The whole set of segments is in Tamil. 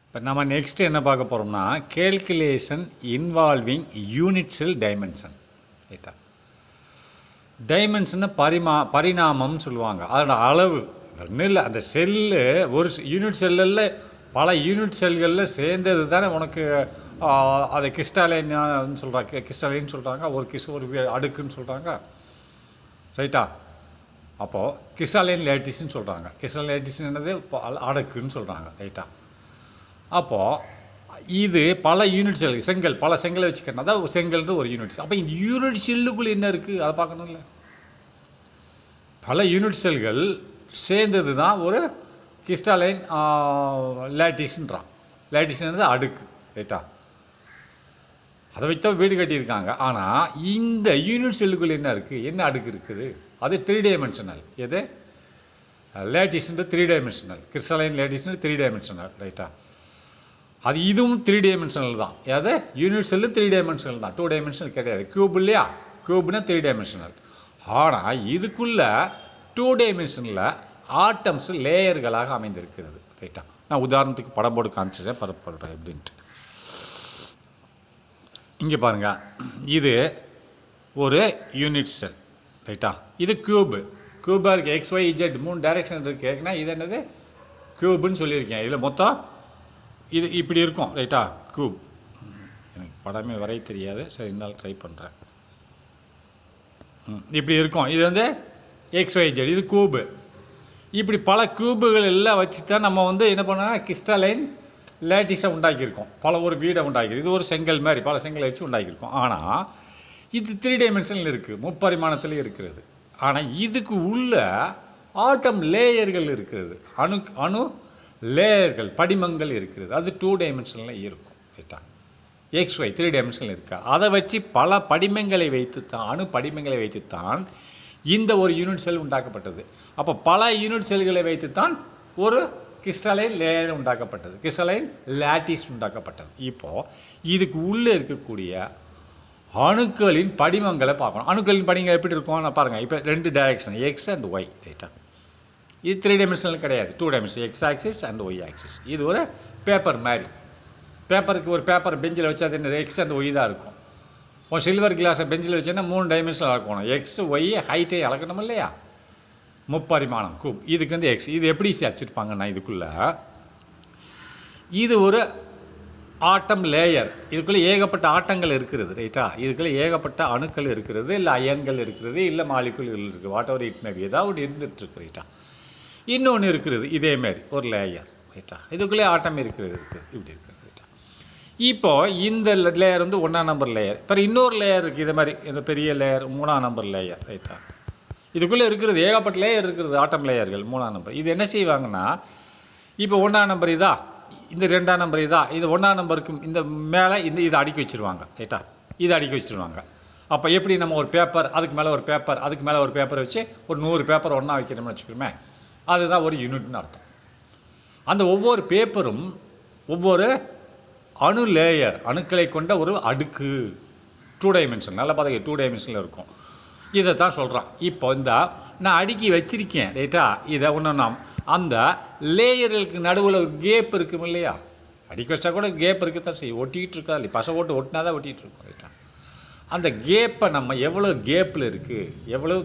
இப்போ நம்ம நெக்ஸ்ட் என்ன பார்க்க போகிறோம்னா calculation involving unit cell dimension. ரைட்டா, டைமென்ஷனை பரிணாமம்னு சொல்லுவாங்க. அதோட அளவு ஒன்றும் இல்லை. அந்த செல்லு ஒரு யூனிட் செல்லில் பல யூனிட் செல்களில் சேர்ந்தது தானே உனக்கு அதை கிறிஸ்டாலைன்னு சொல்கிறாங்க. கிறிஸ்டாலைன்னு சொல்கிறாங்க, ஒரு அடுக்குன்னு சொல்கிறாங்க. ரைட்டா, அப்போது கிறிஸ்டாலைன் லேட்டிஸ்ன்னு சொல்கிறாங்க. கிறிஸ்டாலைன் லேட்டிஸ் என்னது அடுக்குன்னு சொல்கிறாங்க. ரைட்டா, அப்போது இது பல யூனிட் செல் செங்கல் பல செங்கலை வச்சுக்கணும். அதான் செங்கல்ன்றது ஒரு யூனிட் செல். அப்போ இந்த யூனிட் செல்லுக்குள்ளே என்ன இருக்குது அதை பார்க்கணும்ல. பல யூனிட் செல்கள் சேர்ந்தது தான் ஒரு கிறிஸ்டாலைன் லேட்டிஸ்ன்றான். லேட்டிஸ்ன்றது அடுக்கு. ரைட்டா, அதை வச்சு தான் வீடு கட்டியிருக்காங்க. ஆனால் இந்த யூனிட் செல்லுக்குள்ளே என்ன இருக்குது, என்ன அடுக்கு இருக்குது, அது 3 டைமென்ஷனல். எது லேட்டிஸ்ன்ற 3 டைமென்ஷனல், கிறிஸ்டாலைன் லேட்டிஸ்ன்ற 3 டைமென்ஷனல். ரைட்டா, அது இதுவும் 3 டைமென்ஷனல் தான். எது யூனிட் செல்லு 3 டைமென்ஷனல் தான், 2 டைமென்ஷனல் கிடையாது. க்யூப் இல்லையா, க்யூப்னா 3 டைமென்ஷனல். ஆனால் இதுக்குள்ள 2 டைமென்ஷனில் ஆட்டம்ஸ் லேயர்களாக அமைந்திருக்கிறது. ரைட்டா, நான் உதாரணத்துக்கு படம் போட்டு காமிச்சிடுறேன் பரப்படுறேன் எப்படின்ட்டு. இங்கே பாருங்கள், இது ஒரு யூனிட் செல். ரைட்டா, இது க்யூபு. க்யூபாக இருக்குது, XYZ 3 டைரெக்ஷன் இருக்குன்னா இது என்னது க்யூபுன்னு சொல்லியிருக்கேன். இதில் மொத்தம் இது இப்படி இருக்கும். ரைட்டா, க்யூப். எனக்கு படமே வரைய தெரியாது, சரி இருந்தாலும் ட்ரை பண்ணுறேன். இப்படி இருக்கும். இது வந்து XYZ, இது க்யூபு. இப்படி பல க்யூபுகள் எல்லாம் வச்சு தான் நம்ம வந்து என்ன பண்ணோம்னா கிறிஸ்டாலைன் லேட்டிஸை உண்டாக்கியிருக்கோம். பல ஒரு வீடை உண்டாக்கிருக்கு. இது ஒரு செங்கல் மாதிரி பல செங்கலை வச்சு உண்டாக்கியிருக்கோம். ஆனால் இது 3 டைமென்ஷனில் இருக்குது, முப்பரிமாணத்தில் இருக்கிறது. ஆனால் இதுக்கு உள்ள ஆட்டம் லேயர்கள் இருக்கிறது, அணு லேயர்கள் படிமங்கள் இருக்கிறது. அது 2 டைமென்ஷனில் இருக்கும். ரைட்டா, XY 3 டைமென்ஷனில் இருக்கா. அதை வச்சு பல படிமங்களை வைத்துத்தான், அணு படிமங்களை வைத்துத்தான் இந்த ஒரு யூனிட் செல் உண்டாக்கப்பட்டது. அப்போ பல யூனிட் செல்களை வைத்துத்தான் ஒரு கிறிஸ்டாலைன் லேயர் உண்டாக்கப்பட்டது, கிறிஸ்டாலைன் லேட்டிஸ் உண்டாக்கப்பட்டது. இப்போது இதுக்கு உள்ளே இருக்கக்கூடிய அணுக்களின் படிமங்களை பார்க்கணும். அணுக்களின் படிமங்கள் எப்படி இருக்கும் நான் பாருங்கள். இப்போ 2 டைரெக்ஷன் X அண்ட் Y. ரைட்டா, இது 3 டைமென்ஷனல் கிடையாது, 2 dimension, X axis and Y axis. இது ஒரு பேப்பர் மாதிரி. பேப்பருக்கு ஒரு பேப்பர் பெஞ்சில் வச்சா அது என்ன X அண்ட் Y தான் இருக்கும். ஒரு சில்வர் கிளாஸை பெஞ்சில் வச்சேன்னா 3 டைமென்ஷனில் அளக்கணும். X Y ஹைட்டை அளக்கணும் இல்லையா, முப்பரிமாணம் கூப். இதுக்கு வந்து X. இது எப்படி வச்சுருப்பாங்கன்னா இதுக்குள்ளே இது ஒரு ஆட்டம் லேயர். இதுக்குள்ளே ஏகப்பட்ட ஆட்டங்கள் இருக்கிறது. ரைட்டா, இதுக்குள்ளே ஏகப்பட்ட அணுக்கள் இருக்கிறது, இல்லை அயன்கள் இருக்கிறது, இல்லை மாலிகுல்கள் இருக்குது, வாட் எவர் இட் மேபி, ஏதாவது இருந்துகிட்ருக்கு. ரைட்டா, இன்னொன்று இருக்கிறது இதேமாரி ஒரு லேயர். ரைட்டா, இதுக்குள்ளே ஆட்டம் இருக்கிறது இப்படி இருக்குது. ரைட்டா, இப்போது இந்த லேயர் வந்து 1ஆம் நம்பர் லேயர். இப்போ இன்னொரு லேயர் இருக்குது, இது மாதிரி இந்த பெரிய லேயர் 3ஆம் நம்பர் லேயர். ரைட்டா, இதுக்குள்ளே இருக்கிறது ஏகப்பட்ட லேயர் இருக்கிறது, ஆட்டம் லேயர்கள் 3ஆம் நம்பர். இது என்ன செய்வாங்கன்னா, இப்போ 1ஆம் நம்பர் இதா, இந்த 2ஆம் நம்பர் இதா, இது 1ஆம் நம்பருக்கு இந்த மேலே இதை அடுக்கி வச்சுருவாங்க. ரைட்டா, இதை அடுக்கி வச்சுருவாங்க. அப்போ எப்படி நம்ம ஒரு பேப்பர், அதுக்கு மேலே ஒரு பேப்பர், அதுக்கு மேலே ஒரு பேப்பர் வச்சு ஒரு 100 பேப்பர் ஒன்றா வைக்கிறோம்னு வச்சுக்கோமே, அதுதான் ஒரு யூனிட்னு அர்த்தம். அந்த ஒவ்வொரு பேப்பரும் ஒவ்வொரு அணு லேயர், அணுக்களை கொண்ட ஒரு அடுக்கு, 2 டைமென்ஷன். நல்லா பார்த்துக்க, 2 டைமென்ஷனில் இருக்கும். இதை தான் சொல்கிறான். இப்போ இந்த நான் அடுக்கி வச்சிருக்கேன். ரைட்டா, இதை ஒன்று அந்த லேயர்களுக்கு நடுவில் ஒரு கேப் இருக்கும் இல்லையா, அடுக்கி வச்சா கூட கேப் இருக்க தான் செய்யும், ஒட்டிகிட்டு இருக்கா இல்லையா, பசை ஓட்டு ஒட்டினா தான் ஒட்டிகிட்டு இருக்கும். ரைட்டா, அந்த கேப்பை நம்ம எவ்வளோ கேப்பில் இருக்குது, எவ்வளோ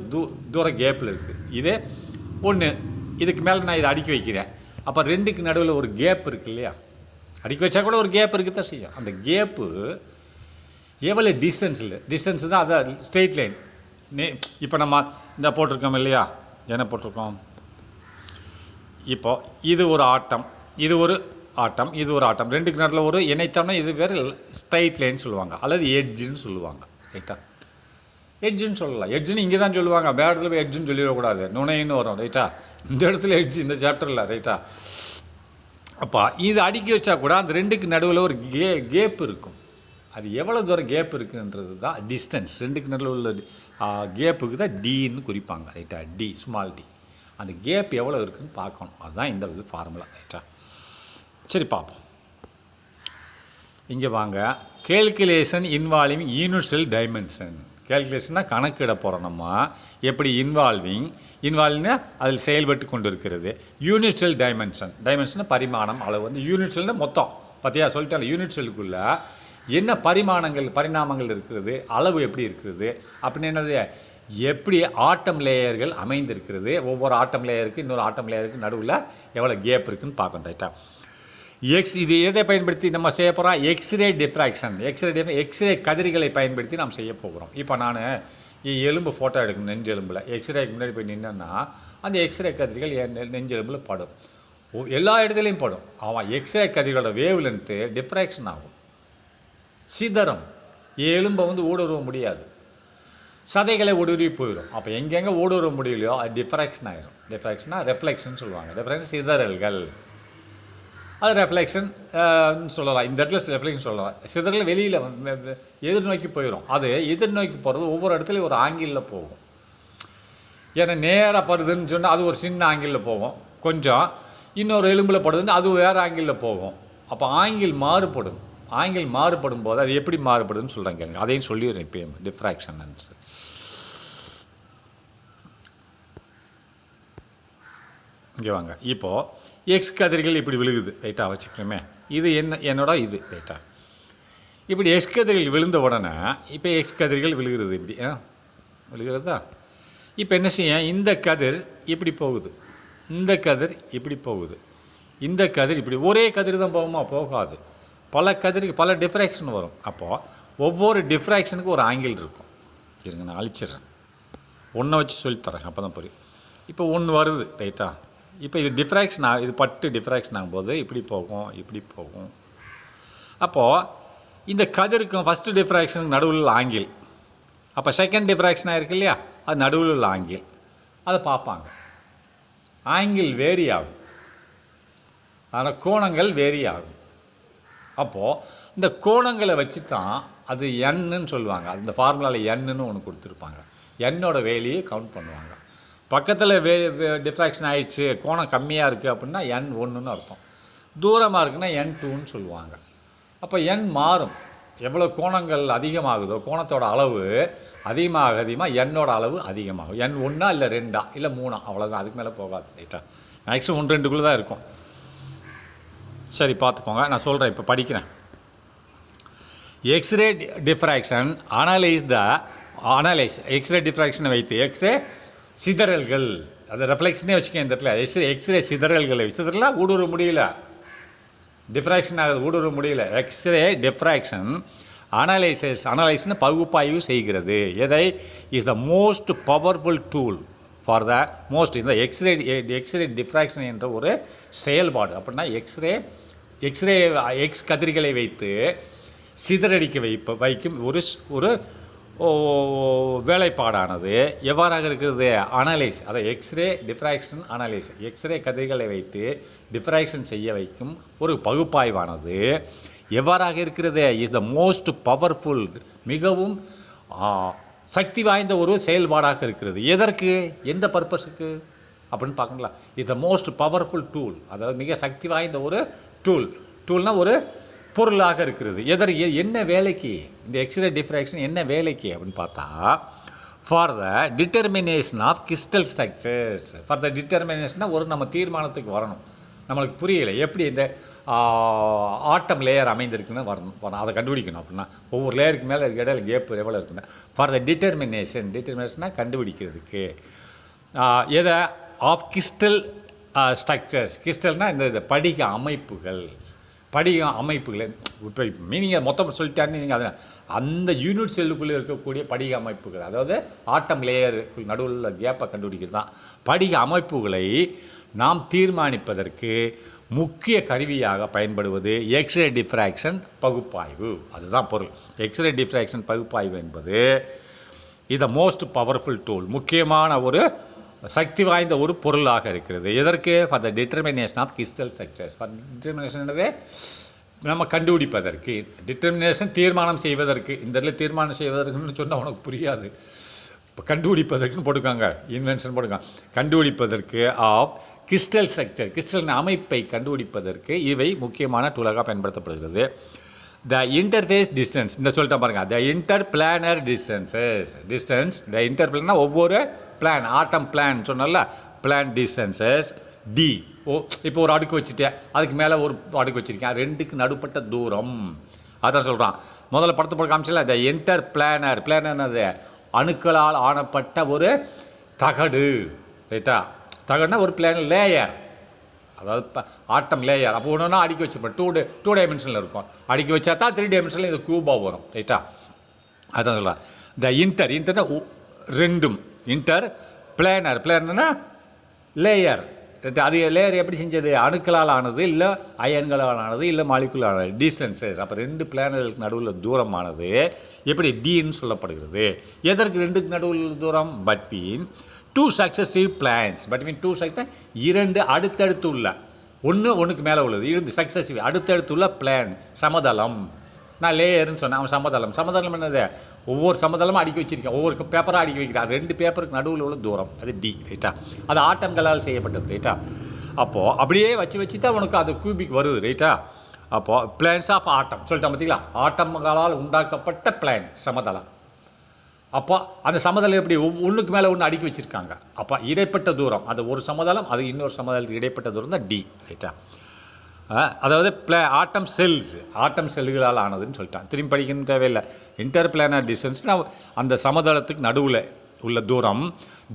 தூரம் கேப்பில் இருக்குது. இதே ஒன்று இதுக்கு மேலே நான் இதை அடுக்கி வைக்கிறேன். அப்போ 2க்கு நடுவில் ஒரு கேப் இருக்குது இல்லையா, அடுக்கி வச்சா கூட ஒரு கேப் இருக்க தான் செய்யும். அந்த கேப்பு எவ்வளோ டிஸ்டன்ஸ் தான், அதை ஸ்ட்ரெயிட் லைன். இப்போ நம்ம இந்த போட்டிருக்கோம் இல்லையா, என்ன போட்டிருக்கோம், இப்போ இது ஒரு ஆட்டம், இது ஒரு ஆட்டம், இது ஒரு ஆட்டம், 2க்கு நடுவில் ஒரு இணைத்தம்னா இது வேறு ஸ்ட்ரைட் லைன் சொல்லுவாங்க, அல்லது எட்ஜுன்னு சொல்லுவாங்க. ரைட்டா, எட்ஜுன்னு சொல்லலாம். எட்ஜுன்னு இங்கே தான் சொல்லுவாங்க, வேறு இடத்துல போய் எட்ஜுன்னு சொல்லிடக்கூடாது, நுணைன்னு வரும். ரைட்டா, இந்த இடத்துல எட்ஜு இந்த சாப்டரில். ரைட்டா, அப்போ இது அடுக்கி வச்சா கூட அந்த 2க்கு நடுவில் ஒரு கேப் இருக்கும். அது எவ்வளோ தூரம் கேப் இருக்குன்றது தான் டிஸ்டன்ஸ். 2க்கு நடுவில் உள்ள கேப்புக்கு தான் டின்னு குறிப்பாங்க. ரைட்டா, டி, ஸ்மால் டி. அந்த கேப் எவ்வளோ இருக்குதுன்னு பார்க்கணும், அதுதான் இந்த இது ஃபார்முலா. ரைட்டா, சரி பார்ப்போம். இங்கே வாங்க, calculation involving unit cell dimension. கேல்குலேஷன்னா கணக்கிட போகிறோம் நம்ம. எப்படி இன்வால்விங்னா அதில் செயல்பட்டு கொண்டு இருக்கிறது. யூனிட் செல் டைமென்ஷன் பரிமாணம் அளவு வந்து யூனிட் செல்னா மொத்தம். பார்த்தியா சொல்லிட்டாங்க, யூனிட் செல்லுக்குள்ளே என்ன பரிணாமங்கள் இருக்கிறது, அளவு எப்படி இருக்கிறது அப்படின்னு என்னது, எப்படி ஆட்டம் லேயர்கள் அமைந்திருக்கிறது, ஒவ்வொரு ஆட்டம் லேயருக்கு இன்னொரு ஆட்டம் லேயருக்கு நடுவில் எவ்வளோ கேப் இருக்குதுன்னு பார்க்கணும். ரைட்டா. இது எதை பயன்படுத்தி நம்ம செய்ய போகிறோம்? X ray diffraction. எக்ஸ்ரே கதிர்களை பயன்படுத்தி நாம் செய்ய போகிறோம். இப்போ நான் எலும்பு ஃபோட்டோ எடுக்கணும் நெஞ்செலும்பில். எக்ஸ்ரேக்கு முன்னாடி போய் நின்னா அந்த எக்ஸ்ரே கதிர்கள் என் நெஞ்செலும்பில் படும். எல்லா இடத்துலையும் படும். அவன் எக்ஸ்ரே கதிர்களோட வேவ் லென்த்து டிஃப்ராக்ஷன் ஆகும், சிதறம். எலும்பை வந்து ஊடுருவ முடியாது, சதைகளை ஊடுருவி போயிடும். அப்போ எங்கெங்கே ஊடுருவ முடியலையோ அது டிஃப்ராக்ஷன் ஆகிடும். டிஃப்ராக்ஷன்னா ரெஃப்ளெக்ஷன் சொல்லுவாங்க. ரெஃப்ளெக்ஷன் சிதறல்கள், அது ரெஃப்ளெக்ஷன் சொல்லலாம். இந்த இடத்துல ரெஃப்ளெக்ஷன் சொல்லலாம். சிதறல் வெளியில் எதிர்நோக்கி போயிடும். அது எதிர்நோக்கி போகிறது ஒவ்வொரு இடத்துலையும் ஒரு ஆங்கிளில் போகும். ஏன்னா நேராக படுதுன்னு சொன்னால் அது ஒரு சின்ன ஆங்கிளில் போகும், கொஞ்சம் இன்னொரு எலும்பில் படுதுன்னு அது வேறு ஆங்கிளில் போகும். அப்போ ஆங்கிள் மாறுபடும். ஆங்கிள் மாறுபடும் போது அது எப்படி மாறுபடுதுன்னு சொல்கிறாங்க கேளுங்க. அதையும் சொல்லிடுறேன் இப்போ. டிஃப்ராக்ஷன் இங்கே வாங்க. இப்போது எக்ஸ் கதிர்கள் இப்படி விழுகுது. ரைட்டாக வச்சுக்கிறோமே, இது என்னோட இது ரைட்டா. இப்படி எக்ஸ் கதிர்கள் விழுந்த உடனே இப்போ எக்ஸ் கதிர்கள் விழுகிறது. இப்படி விழுகிறதா. இப்போ என்ன செய்ய, இந்த கதிர் இப்படி போகுது, இந்த கதிர் இப்படி போகுது, இந்த கதிர் இப்படி. ஒரே கதிர் தான் போகுமா? போகாது. பல கதிருக்கு பல டிஃப்ராக்ஷன் வரும். அப்போது ஒவ்வொரு டிஃப்ராக்ஷனுக்கு ஒரு ஆங்கிள் இருக்கும். இருங்க நான் அழிச்சிட்றேன், ஒன்றை வச்சு சொல்லித்தரேன், அப்போ தான் புரியும். இப்போ ஒன்று வருது ரைட்டா. இப்போ இது டிஃப்ராக்ஷன் இது பட்டு டிஃப்ராக்ஷன் ஆகும்போது இப்படி போகும், இப்படி போகும். அப்போது இந்த கதிருக்கும் ஃபஸ்ட்டு டிஃப்ராக்ஷனுக்கு நடுவில் ஆங்கிள், அப்போ செகண்ட் டிஃப்ராக்ஷன் ஆகிருக்கு இல்லையா, அது நடுவில் உள்ள ஆங்கிள். அதை பார்ப்பாங்க. ஆங்கிள் வேரி ஆகும், ஆனால் கோணங்கள் வேரி ஆகும். அப்போது இந்த கோணங்களை வச்சு தான் அது என்னு சொல்லுவாங்க. அந்த ஃபார்முலாவில் என்னு ஒன்று கொடுத்துருப்பாங்க. என்னோட வேலையை கவுண்ட் பண்ணுவாங்க. பக்கத்தில் டிஃப்ராக்ஷன் ஆகிடுச்சு, கோணம் கம்மியாக இருக்குது அப்படின்னா N1ன்னு அர்த்தம். தூரமாக இருக்குன்னா N2ன்னு சொல்லுவாங்க. அப்போ எண் மாறும். எவ்வளோ கோணங்கள் அதிகமாகுதோ, கோணத்தோட அளவு அதிகமாக என்னோட அளவு அதிகமாகும். N1 இல்லை 2 இல்லை 3, அவ்வளோதான். அதுக்கு மேலே போகாது ரைட்டா. மேக்ஸிமம் 1-2க்குள்ளே தான் இருக்கும். சரி பார்த்துக்கோங்க, நான் சொல்கிறேன், இப்போ படிக்கிறேன். எக்ஸ்ரே டிஃப்ராக்ஷன் அனலைஸ் எக்ஸ்ரே டிஃப்ராக்ஷனை வைத்து எக்ஸ்ரே சிதறல்கள், அது ரெஃப்ளெக்ஷனே வச்சுக்கேன் இந்த இடத்துல. எக்ஸ்ரே சிதறல்களை சிதறலாம் ஊடுருவ முடியல, டிஃப்ராக்ஷன் ஆகுது, ஊடுருவ முடியல. எக்ஸ்ரே டிஃப்ராக்ஷன் அனலைஸ்னு பகுப்பாய்வு செய்கிறது. எதை? Is the most powerful tool for the most இந்த எக்ஸ்ரே டிஃப்ராக்ஷன் என்ற ஒரு செயல்பாடு. அப்படின்னா எக்ஸ் கதிர்களை வைத்து சிதறடிக்க வைக்கும் ஒரு வேலைப்பாடானது எவ்வாறாக இருக்கிறது? அனலைஸ், அதை எக்ஸ்ரே டிஃப்ராக்ஷன் அனலைஸ், எக்ஸ்ரே கதிர்களை வைத்து டிஃப்ராக்ஷன் செய்ய வைக்கும் ஒரு பகுப்பாய்வானது எவ்வாறாக இருக்கிறது? இஸ் த மோஸ்ட் பவர்ஃபுல், மிகவும் சக்தி வாய்ந்த ஒரு செயல்பாடாக இருக்கிறது. எதற்கு, எந்த பர்பஸுக்கு அப்படின்னு பார்க்கங்களா? Is the most powerful tool, அதாவது மிக சக்தி வாய்ந்த ஒரு டூல்னால் ஒரு பொருளாக இருக்கிறது. என்ன வேலைக்கு இந்த எக்ஸ்ரே டிஃப்ராக்ஷன் என்ன வேலைக்கு அப்படின்னு பார்த்தா, for the determination of crystal structures. For the டிட்டர்மினேஷனாக ஒரு நம்ம தீர்மானத்துக்கு வரணும். நம்மளுக்கு புரியலை எப்படி இந்த ஆட்டம் லேயர் அமைந்திருக்குன்னு வரணும், அதை கண்டுபிடிக்கணும். அப்படின்னா ஒவ்வொரு லேயருக்கு மேலே இடையில கேப் எவ்வளோ இருக்குன்னா, ஃபார் த டிட்டர்மினேஷனாக கண்டுபிடிக்கிறதுக்கு எதை ஆஃப் கிறிஸ்டல் ஸ்ட்ரக்சர்ஸ். கிறிஸ்டல்னால் இந்த படிக அமைப்புகள், இப்போ மீனிங்கை மொத்தம் சொல்லிட்டான்னு நீங்கள் அதை அந்த யூனிட் செல்லுக்குள்ளே இருக்கக்கூடிய படிக அமைப்புகள், அதாவது ஆட்டம் லேயருக்கு நடுவில் உள்ள கேப்பை கண்டுபிடிக்கிறது தான். படிக அமைப்புகளை நாம் தீர்மானிப்பதற்கு முக்கிய கருவியாக பயன்படுவது எக்ஸ்ரே டிஃப்ராக்ஷன் பகுப்பாய்வு. அதுதான் பொருள். எக்ஸ்ரே டிஃப்ராக்ஷன் பகுப்பாய்வு என்பது இது மோஸ்ட் பவர்ஃபுல் டூல், முக்கியமான ஒரு சக்தி வாய்ந்த ஒரு பொருளாக இருக்கிறது. எதற்கு? For the determination of crystal structures. For determination நம்ம கண்டுபிடிப்பதற்கு, டிட்டர்மினேஷன் தீர்மானம் செய்வதற்கு. இந்த இடத்துல தீர்மானம் செய்வதற்குன்னு சொன்னால் உனக்கு புரியாது. இப்போ கண்டுபிடிப்பதற்குன்னு போட்டுக்காங்க, இன்வென்ஷன் போட்டுக்காங்க. கண்டுபிடிப்பதற்கு ஆஃப் கிறிஸ்டல் ஸ்ட்ரக்சர், கிறிஸ்டல் அமைப்பை கண்டுபிடிப்பதற்கு இவை முக்கியமான டூலாக பயன்படுத்தப்படுகிறது. த இன்டர்ஃபேஸ் டிஸ்டன்ஸ் இந்த சொல்லிட்டேன் பாருங்கள். த இன்டர்பிளானர் டிஸ்டன்ஸ் த இன்டர்பிளானா ஒவ்வொரு பிளான் ஆட்டம் பிளான் சொன்னல பிளான் டிஸ்டன்சஸ் டி. இப்போ ஒரு அடுக்கு வச்சுட்டேன், அதுக்கு மேலே ஒரு அடுக்கு வச்சுருக்கேன், ரெண்டுக்கு நடுப்பட்ட தூரம் அதான் சொல்கிறான். முதல்ல படத்தை போட்டு காமிச்சல த இன்டர்பிளானர் பிளானது அணுக்களால் ஆனப்பட்ட ஒரு தகடு. ரைட்டா? தகடுனா ஒரு பிளான் லேயர், அதாவது ஆட்டம் லேயர். அப்போ ஒன்று அடுக்கி வச்சுருப்போம், டூ டைமென்ஷனில் இருக்கும். அடுக்கி வச்சா தான் 3 டைமென்ஷனில் இது க்யூபாக வரும். ரைட்டா? அதான் சொல்கிறேன். த இன்டர்னா ரெண்டும் இன்டர் பிளானர்னா லேயர். அது லேயர் எப்படி செஞ்சது? அணுக்களால் ஆனது, இல்லை அயன்களால் ஆனது, இல்லை மாலிகுலால் ஆனது. டிஸ்டன்சஸ் அப்போ 2 பிளானர்களுக்கு நடுவில் தூரமானது எப்படி டின்னு சொல்லப்படுகிறது? எதற்கு 2க்கு நடுவில் தூரம்? Between 2 successive planes. Between 2 success 2 அடுத்தடுத்து உள்ள ஒன்றுக்கு மேலே உள்ளது 2 சக்சஸிவ் அடுத்தடுத்து உள்ள பிளான் சமதளம். நான் லேயர்னு சொன்னேன், அவன் சமதளம் என்னது? ஒவ்வொரு சமதளமும் அடுக்கி வச்சிருக்கேன், ஒவ்வொரு பேப்பராக அடுக்கி வைக்கிறான். 2 பேப்பருக்கு நடுவில் உள்ள தூரம் அது டி. ரைட்டா? அது ஆட்டங்களால் செய்யப்பட்டது. ரைட்டா? அப்போது அப்படியே வச்சு தான் உனக்கு அது கியூபிக் வருது. ரைட்டா? அப்போது பிளான்ஸ் ஆஃப் ஆட்டம் சொல்லிட்டேன் பார்த்தீங்களா? ஆட்டங்களால் உண்டாக்கப்பட்ட பிளான் சமதளம். அப்போ அந்த சமதளம் எப்படி ஒன்றுக்கு மேலே ஒன்று அடுக்கி வச்சுருக்காங்க. அப்போ இடைப்பட்ட தூரம் அது ஒரு சமதளம், அது இன்னொரு சமதளத்துக்கு இடைப்பட்ட தூரம் தான் டி. ரைட்டா? அதாவது ஆட்டம் செல்லுகளால் ஆனதுன்னு சொல்லிட்டான். திரும்பி படிக்கணும் தேவையில்லை. இன்டர்பிளானர் டிஸ்டன்ஸ்னால் அந்த சமதளத்துக்கு நடுவில் உள்ள தூரம்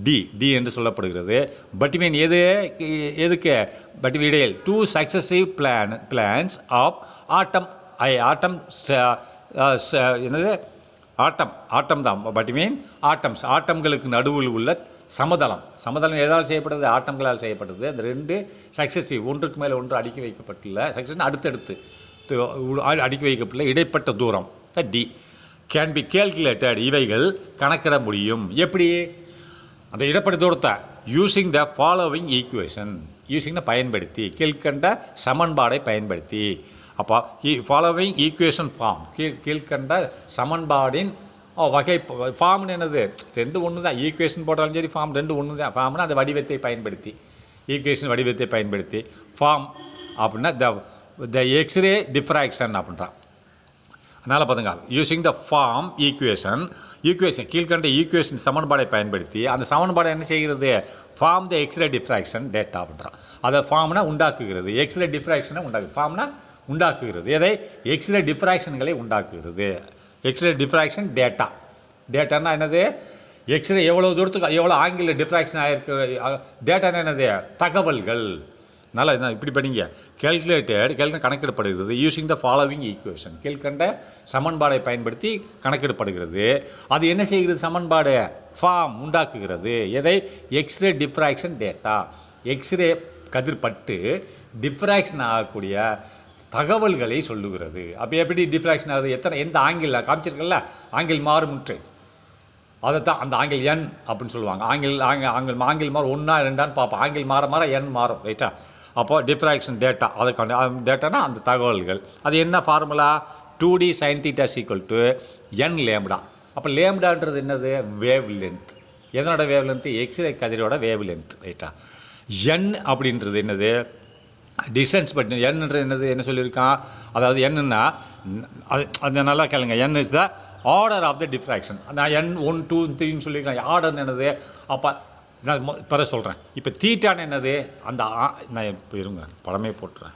டி என்று சொல்லப்படுகிறது. பட்வீன் எதுக்கு? பட்வீன் இடையில் 2 சக்சஸிவ் பிளான்ஸ் ஆஃப் ஆட்டம் என்னது? ஆட்டம் தான். பட்வீன் ஆட்டம்களுக்கு நடுவில் உள்ள சமதளம் எதால் செய்யப்படுது? ஆட்டங்களால் செய்யப்பட்டது. அந்த 2 சக்சஸிவ் ஒன்றுக்கு மேலே ஒன்று அடுக்கி வைக்கப்பட்டுள்ள சக்சஸ் அடுத்தடுத்து அடுக்கி வைக்கப்பட்டுள்ள இடைப்பட்ட தூரம் டி கேன் பி கேல்குலேட்டட். இவைகள் கணக்கிட முடியும். எப்படி? அந்த இடைப்பட்ட தூரத்தை யூஸிங் த ஃபாலோவிங் ஈக்குவேஷன். யூஸிங்னா பயன்படுத்தி, கீழ்கண்ட சமன்பாடை பயன்படுத்தி. அப்போ ஃபாலோவிங் ஈக்குவேஷன் ஃபார்ம் கீழ்கண்ட சமன்பாடின் வகை. ஃபார்ம்னு என்னது? 2 ஒன்று தான். ஈக்குவேஷன் போட்டாலும் சரி ஃபார்ம் 2 ஒன்று தான். ஃபார்ம்னா அந்த வடிவத்தை பயன்படுத்தி, ஈக்குவேஷன் வடிவத்தை பயன்படுத்தி. ஃபார்ம் அப்படின்னா த எக்ஸ்ரே டிஃப்ராக்ஷன் அப்படின்றான். அதனால் பார்த்துங்க, யூஸிங் த ஃபார்ம் ஈக்குவேஷன் கீழ்கண்ட ஈக்குவேஷன் சமன்பாடை பயன்படுத்தி அந்த சமன்பாடை என்ன செய்கிறது? Form the X-ray diffraction data அப்படின்றான். அதை ஃபார்ம்னா உண்டாக்குகிறது, எக்ஸ்ரே டிஃப்ராக்ஷனை ஃபார்ம்னா உண்டாக்குகிறது. எதை? எக்ஸ்ரே டிஃப்ராக்ஷன்களை உண்டாக்குகிறது. எக்ஸ்ரே டிஃப்ராக்ஷன் டேட்டானா என்னது? எக்ஸ்ரே எவ்வளோ தூரத்துக்கு எவ்வளோ ஆங்கிளில் டிஃப்ராக்ஷன் ஆகிருக்கு. டேட்டானா என்னது? தகவல்கள். நல்லா இப்படி படிங்க. கணக்கிடப்படுகிறது யூஸிங் த ஃபாலோவிங் ஈக்குவேஷன். கீழ்கண்ட சமன்பாடை பயன்படுத்தி கணக்கிடப்படுகிறது. அது என்ன செய்கிறது? சமன்பாடு ஃபார்ம் உண்டாக்குகிறது. எதை? X ray diffraction data. எக்ஸ்ரே கதிர்பட்டு டிஃப்ராக்ஷன் ஆகக்கூடிய தகவல்களை சொல்லுகிறது. அப்போ எப்படி டிஃப்ராக்ஷன் ஆகுது? எந்த ஆங்கிளில் காமிச்சிருக்கல? ஆங்கிள் மாறுமுற்று அதை தான் அந்த ஆங்கிள் என் அப்படின்னு சொல்லுவாங்க. ஆங்கிள் மாறும் 1 2 பார்ப்போம். ஆங்கிள் மாற என் மாறும். ரைட்டா? அப்போது டிஃப்ராக்ஷன் டேட்டா அதுக்கான டேட்டானா அந்த தகவல்கள். அது என்ன formula? 2D sin θ = n lambda. அப்போ லேம்டான்றது என்னது? Wavelength. எதனோட வேவ் லென்த்து? எக்ஸ்ரே கதிரோட வேவ் லென்த். ரைட்டா? n அப்படின்றது என்னது? டிஸ்டன்ஸ். பட் என்னன்றது என்னது? என்ன சொல்லியிருக்கான்? அதாவது என்னன்னா அது நல்லா கேளுங்க. n is the order of the diffraction. நான் n 1 2 3ன்னு சொல்லியிருக்கேன். ஆர்டர்னு என்னது? அப்போ நான் பிற சொல்கிறேன். இப்போ தீட்டான்னு என்னது? அந்த நான் இப்போ இருங்க படமே போட்டுறேன்.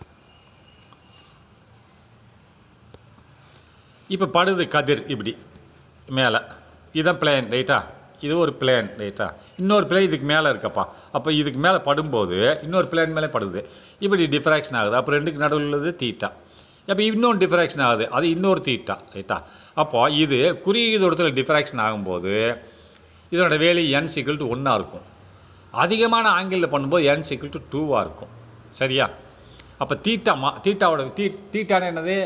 இப்போ படுது கதிர் இப்படி மேலே, இதான் பிளேன். ரைட்டா? இது ஒரு பிளேன். ரைட்டா? இன்னொரு பிளேன் இதுக்கு மேலே இருக்கப்பா. அப்போ இதுக்கு மேலே படும்போது இன்னொரு பிளேன் மேலே படுது. இப்படி டிஃப்ராக்ஷன் ஆகுது. அப்போ 2க்கு நடுவில் உள்ளது தீட்டா. அப்போ இன்னொன்று டிஃப்ராக்ஷன் ஆகுது, அது இன்னொரு தீட்டா. ரைட்டா? அப்போது இது குறுகிய தூரத்தில் டிஃப்ராக்ஷன் ஆகும்போது இதனோட வேல்யூ n = 1 இருக்கும். அதிகமான ஆங்கிளில் பண்ணும்போது n = 2 இருக்கும். சரியா? அப்போ தீட்டான என்னது?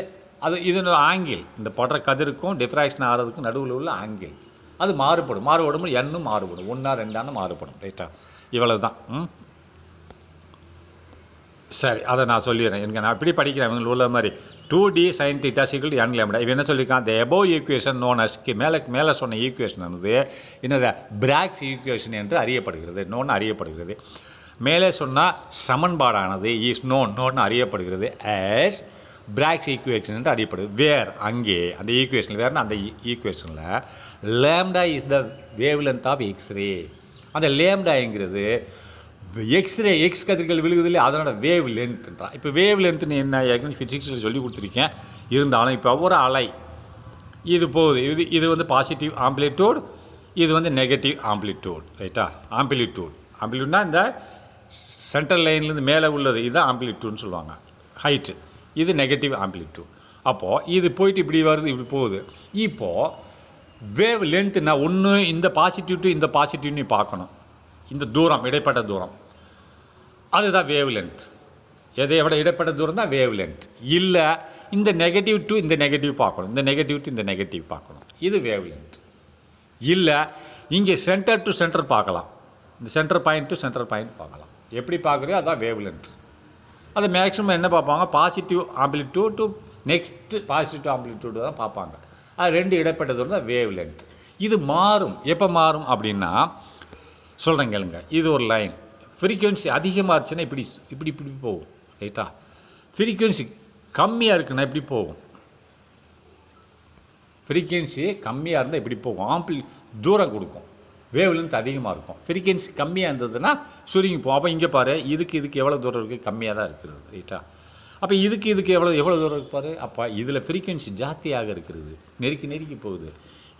அது இதனோட ஆங்கிள். இந்த படுற கதிருக்கும் டிஃப்ராக்ஷன் ஆகிறதுக்கும் நடுவில் உள்ள ஆங்கிள் அது மாறுபடும் எண்ணும் மாறுபடும். 1 2 மாறுபடும். ரைட்டா? இவ்வளவு தான். சரி, அதை நான் சொல்லிடுறேன். எனக்கு நான் இப்படி படிக்கிறேன் இவங்க உள்ள மாதிரி 2D sin θ = n லேம்டா. இவன் என்ன சொல்லியிருக்கான்? The above equation known as மேலே சொன்ன ஈக்குவேஷன் வந்து என்னது? பிராக்ஸ் ஈக்குவேஷன் என்று அறியப்படுகிறது. மேலே சொன்னால் சமன்பாடானது இஸ் நோன்னு அறியப்படுகிறது as பிராக்ஸ் ஈக்குவேஷன் என்று அறியப்படுது. வேர் அங்கே அந்த ஈக்குவேஷனில் வேறுனா அந்த ஈக்குவேஷனில் lambda is the wavelength of X-ray. அந்த லேம்டாங்கிறது எக்ஸ்ரே எக்ஸ் கதிர்கள் விழுகுதில்லை, அதனோட வேவ் லென்த்ன்றான். இப்போ வேவ் லென்த்னு என்ன ஏற்கனவே ஃபிசிக்ஸில் சொல்லி கொடுத்துருக்கேன். இருந்தாலும் இப்போ ஒரு அலை இது போகுது, இது வந்து பாசிட்டிவ் ஆம்ப்ளிடியூட், இது வந்து நெகட்டிவ் ஆம்ப்ளிடியூட். ரைட்டா? ஆம்ப்ளிடியூட்னா இந்த சென்ட்ரல் லைன்லேருந்து மேலே உள்ளது இதுதான் ஆம்ப்ளிடியூட்னு சொல்லுவாங்க, ஹைட்டு. இது நெகட்டிவ் ஆம்ப்ளிடியூட். அப்போது இது போயிட்டு இப்படி வருது, இப்படி போகுது. இப்போது வேவ் லென்த்துனா ஒன்று இந்த பாசிட்டிவ் டு இந்த பாசிட்டிவ்னு பார்க்கணும். இந்த தூரம் இடைப்பட்ட தூரம் அதுதான் வேவ் லென்த். எதை விட இடைப்பட்ட தூரம் தான் வேவ் லென்த். இல்லை இந்த நெகட்டிவ் டு இந்த நெகட்டிவ் பார்க்கணும், இந்த நெகட்டிவ் டு இந்த நெகட்டிவ் பார்க்கணும், இது வேவ் லென்த். இல்லை இங்கே சென்டர் டு சென்டர் பார்க்கலாம், இந்த centre point to centre point பார்க்கலாம். எப்படி பார்க்குறியோ அதான் வேவ் லென்த். அது மேக்ஸிமம் என்ன பார்ப்பாங்க, positive amplitude to next positive amplitude தான் பார்ப்பாங்க. அது ரெண்டு இடைப்பட்ட தூரம் தான் வேவ் லென்த். இது மாறும். எப்போ மாறும் அப்படின்னா சொல்கிறேன் கேளுங்க. இது ஒரு லைன், ஃப்ரீக்வன்சி அதிகமாக இருந்துச்சுன்னா இப்படி இப்படி இப்படி போகும். ரைட்டா? ஃப்ரீக்வன்சி கம்மியாக இருக்குன்னா இப்படி போகும். ஃப்ரீக்வன்சி கம்மியாக இருந்தால் இப்படி போகும், தூரம் கொடுக்கும், வேவ் லென்த் அதிகமாக இருக்கும். ஃப்ரீக்வன்சி கம்மியாக இருந்ததுன்னா சுருங்கி போகும். அப்போ இங்கே பாரு, இதுக்கு எவ்வளோ தூரம் இருக்குது, கம்மியாக தான் இருக்கிறது. ரைட்டா? அப்போ இதுக்கு எவ்வளோ தூரம் இருக்கு பாரு. அப்போ இதில் ஃப்ரீக்வன்சி ஜாஸ்தியாக இருக்கிறது, நெருக்கி போகுது.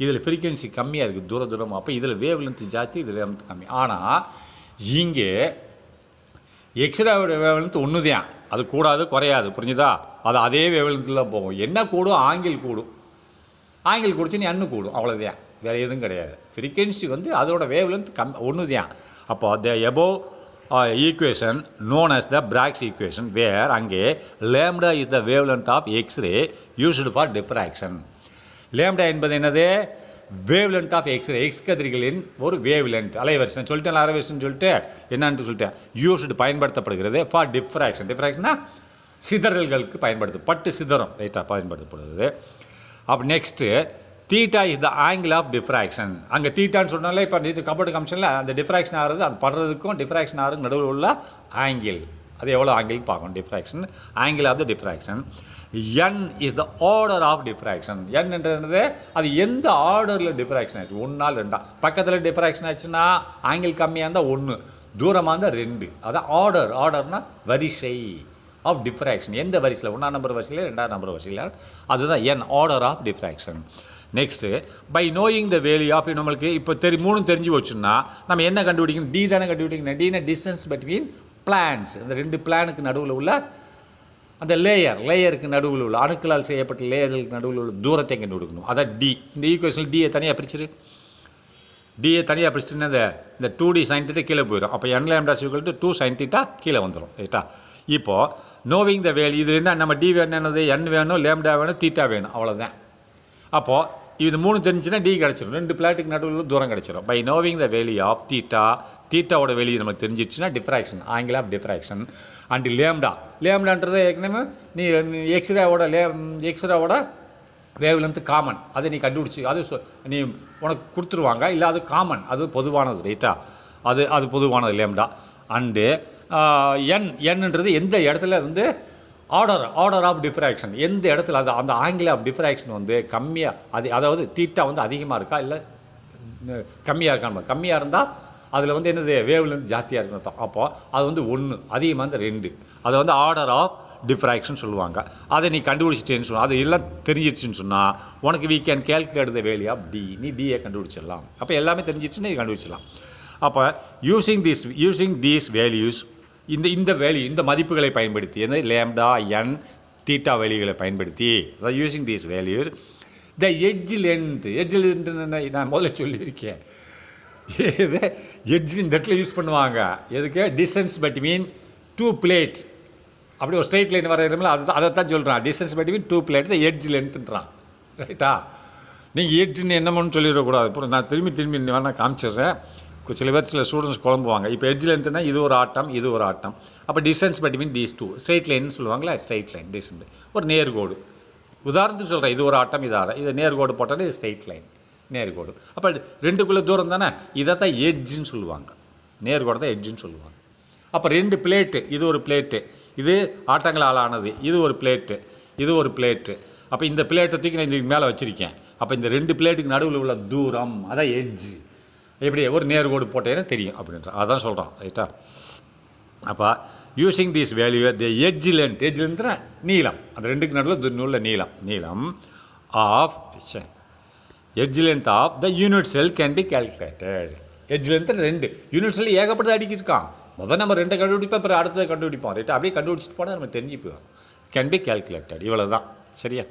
இதில் ஃப்ரீக்வன்சி கம்மியாக இருக்குது, தூரம். அப்போ இதில் வேவ் லென்த் ஜாஸ்தி, இதில் வேவ் லென்த் கம்மி. ஆனால் இங்கே எக்ஸ்ரேவோட வேவ் லென்த் ஒன்று தான், அது கூடாது குறையாது, புரிஞ்சுதா? அது அதே வேவ் லென்த்தில் போகும். என்ன கூடும், ஆங்கிள் கூடும். ஆங்கிள் கூடிச்சு நீ அன்னு கூடும், அவ்வளோதான், வேறு எதுவும் கிடையாது. ஃப்ரீக்வன்சி வந்து அதோட வேவ் லென்த் ஒன்று தான். அப்போ த above equation known as the Bragg's equation, where அங்கே lambda is the wavelength of X-ray used for diffraction. Lambda என்பது என்னது, wavelength of X-ray, X கதிர்களின் ஒரு வேவ் லென்த், அலைவரிசை சொல்லிட்டேன். அலைவரிசைன்னு சொல்லிட்டு என்னன்னு சொல்லிட்டேன், யூஸ்டு பயன்படுத்தப்படுகிறது ஃபார் டிஃப்ராக்ஷன். டிஃப்ராக்ஷன்னா சிதறல்களுக்கு பட்டு சிதறம். ரைட்டாக பயன்படுத்தப்படுகிறது. அப்போ next theta is the angle of diffraction. அங்கே தீட்டான்னு சொன்னாலே இப்போ கம்ப்யூட்டர் கமிஷனில் அந்த டிஃப்ராக்ஷன் ஆகிறது, அது படுறதுக்கும் டிஃப்ராக்ஷன் ஆகிறது நடுவில் உள்ள ஆங்கிள், அது எவ்வளோ ஆங்கிள் பார்க்கணும். Diffraction angle of the diffraction. N is the order of diffraction. N என்றது அது எந்த ஆர்டரில் டிஃப்ராக்ஷன் ஆச்சு, 1 நாள் 2 பக்கத்தில் டிஃப்ராக்ஷன் ஆச்சுன்னா ஆங்கிள் கம்மியாக இருந்தால் 1, தூரமாக இருந்தால் 2. அதான் ஆர்டர்னா வரிசை ஆஃப் டிஃப்ராக்ஷன். எந்த வரிசையில், 1ஆம் நம்பர் வரிசையில் 2ஆம் நம்பர் வரிசையில், அதுதான் n order of diffraction. Next by knowing the value of, நம்மளுக்கு இப்போ 3 தெரிஞ்சு வச்சுன்னா நம்ம என்ன கண்டுபிடிக்கணும், டி தானே கண்டுபிடிக்கணும். டினா டிஸ்டன்ஸ் பிட்வீன் பிளான்ஸ், இந்த 2 பிளானுக்கு நடுவில் உள்ள அந்த லேயருக்கு நடுவில் உள்ள அணுக்களால் செய்யப்பட்ட லேயர்களுக்கு நடுவில் உள்ள தூரத்தை கண்டுபிடிக்கணும். அதான் டி. இந்த ஈக்குவேஷனில் டியை தனியாக பிரிச்சிரு. டியை தனியாக பிரிச்சுன்னா இந்த 2D sin θ கீழே போயிடும். அப்போ n lambda = 2 sin θ கீழே வந்துடும். ரைட்டா? இப்போது நோவிங் த வேல்யூ, இது என்ன, நம்ம டி வேணும், என்னது n வேணும், லேம்டா வேணும், தீட்டா வேணும், அவ்வளோதான். அப்போது இது 3 தெரிஞ்சுன்னா டி கிடச்சிடும், 2 பிளாட்டுக்கு நடுவில் தூரம் கிடச்சிடும். By knowing the value of தீட்டாவோட வேல்யூ நமக்கு தெரிஞ்சிச்சுன்னா diffraction, angle of diffraction. And லேம்டான்றது ஏற்கனவே நீ எக்ஸ்ரேவோட வேவ் லென்த் காமன், அதை நீ கண்டுபிடிச்சி அது நீ உனக்கு கொடுத்துருவாங்க. இல்லை அது காமன், அது பொதுவானது. ரைட்டா? அது பொதுவானது லேம்டா. அண்டு என்னன்றது எந்த இடத்துல வந்து ஆர்டர் ஆஃப் டிஃப்ராக்ஷன், எந்த இடத்துல அது அந்த ஆங்கிள் ஆஃப் டிஃப்ராக்ஷன் வந்து கம்மியாக, அதாவது தீட்டா வந்து அதிகமாக இருக்கா இல்லை கம்மியாக இருக்கா. கம்மியாக இருந்தால் அதில் வந்து என்னது, வேவ் லென்த் ஜாஸ்தியாக இருக்கணும். அப்போது அது வந்து 1, அதிகமாக இருந்தால் 2, அதை வந்து ஆர்டர் ஆஃப் டிஃப்ராக்ஷன் சொல்லுவாங்க. அதை நீ கண்டுபிடிச்சிட்டேன்னு சொன்னால், அது எல்லாம் தெரிஞ்சிடுச்சுன்னு சொன்னால் உனக்கு we can calculate the value of D, நீ டியை கண்டுபிடிச்சிடலாம். அப்போ எல்லாமே தெரிஞ்சிடுச்சுன்னா இது கண்டுபிடிச்சிடலாம். அப்போ யூஸிங் தீஸ் வேல்யூஸ், இந்த வேல்யூ, இந்த மதிப்புகளை பயன்படுத்தி, இந்த லேம்டா என் தீட்டா வேல்யூகளை பயன்படுத்தி, அதாவது using these values the edge length நான் முதல்ல சொல்லியிருக்கேன். எட்ஜ் இந்த இடத்துல யூஸ் பண்ணுவாங்க. எதுக்கு, டிஸ்டன்ஸ் பிட்வீன் 2 பிளேட். அப்படி ஒரு ஸ்ட்ரைட் லைன் வர இடமில்ல, அதை தான் சொல்கிறான். டிஸ்டன்ஸ் பிட்வீன் 2 பிளேட் தான் எட்ஜ் லென்த்துன்றான். ரைட்டா? நீங்கள் எட்ஜுன்னு என்னமோன்னு சொல்லிடக்கூடாது. இப்போ நான் திரும்பி வேணால் காமிச்சிடுறேன். சில ஸ்டூடெண்ட்ஸ் குழம்புவாங்க. இப்போ எட்ஜ் லென்த்துனா இது ஒரு ஆட்டம். அப்போ டிஸ்டன்ஸ் பிட்வீன் these 2 ஸ்ட்ரைட் லைன்னு சொல்லுவாங்களா, ஸ்ட்ரைட் லைன் டிஸ்டன்ஸ், ஒரு நேர்கோடு. உதாரணத்துக்கு சொல்கிறேன், இது ஒரு ஆட்டம், இது நேர்கோடு போட்டாலே இது ஸ்ட்ரைட் லைன், நேர்கோடு. அப்போ 2க்குள்ளே தூரம் தானே, இதை தான் எட்ஜுன்னு சொல்லுவாங்க. நேர்கோடு தான் எட்ஜுன்னு சொல்லுவாங்க. அப்போ 2 பிளேட்டு, இது ஒரு பிளேட்டு, இது ஆட்டங்களால் ஆனது, இது ஒரு பிளேட்டு, இது ஒரு பிளேட்டு. அப்போ இந்த பிளேட்டை தூக்கி நான் இதுக்கு மேலே வச்சுருக்கேன். அப்போ இந்த 2 பிளேட்டுக்கு நடுவில் உள்ள தூரம் அதான் எட்ஜு. எப்படி ஒரு நேர்கோடு போட்டேன்னா தெரியும் அப்படின்ற அதான் சொல்கிறோம். ரைட்டா? அப்போ using this value the edge லென்த்னா நீளம், அந்த 2க்கு நடுவில் உள்ள நீளம் of edge length of the unit cell can be calculated. Edge length 2 unit cell ஏகப்பட்டது அடிக்கிருக்கான். முதல் நம்ம 2 கண்டுபிடிப்போம், அப்புறம் அடுத்ததை கண்டுபிடிப்போம். ரைட்டா? அப்படியே கண்டுபிடிச்சிட்டு போனால் நம்ம தெரிஞ்சுப்போம். Can be calculated. இவ்வளோ தான். சரியா?